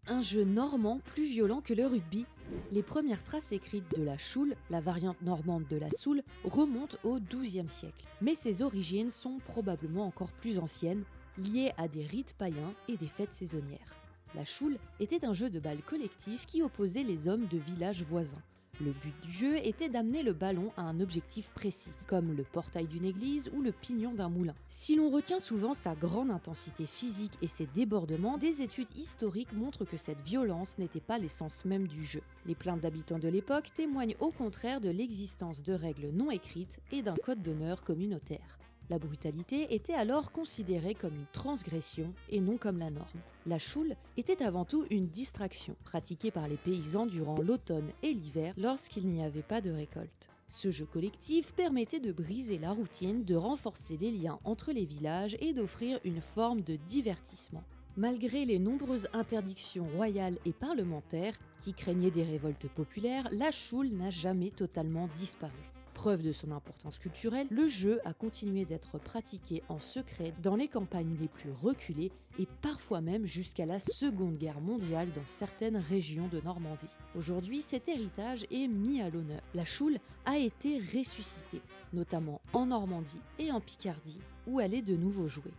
Un jeu normand plus violent que le rugby. Les premières traces écrites de la choule, la variante normande de la soule, remontent au XIIe siècle. Mais ses origines sont probablement encore plus anciennes, liées à des rites païens et des fêtes saisonnières. La choule était un jeu de balle collectif qui opposait les hommes de villages voisins. Le but du jeu était d'amener le ballon à un objectif précis, comme le portail d'une église ou le pignon d'un moulin. Si l'on retient souvent sa grande intensité physique et ses débordements, des études historiques montrent que cette violence n'était pas l'essence même du jeu. Les plaintes d'habitants de l'époque témoignent au contraire de l'existence de règles non écrites et d'un code d'honneur communautaire. La brutalité était alors considérée comme une transgression et non comme la norme. La choule était avant tout une distraction, pratiquée par les paysans durant l'automne et l'hiver lorsqu'il n'y avait pas de récolte. Ce jeu collectif permettait de briser la routine, de renforcer les liens entre les villages et d'offrir une forme de divertissement. Malgré les nombreuses interdictions royales et parlementaires qui craignaient des révoltes populaires, la choule n'a jamais totalement disparu. Preuve de son importance culturelle, le jeu a continué d'être pratiqué en secret dans les campagnes les plus reculées et parfois même jusqu'à la Seconde Guerre mondiale dans certaines régions de Normandie. Aujourd'hui, cet héritage est mis à l'honneur. La choule a été ressuscitée, notamment en Normandie et en Picardie, où elle est de nouveau jouée.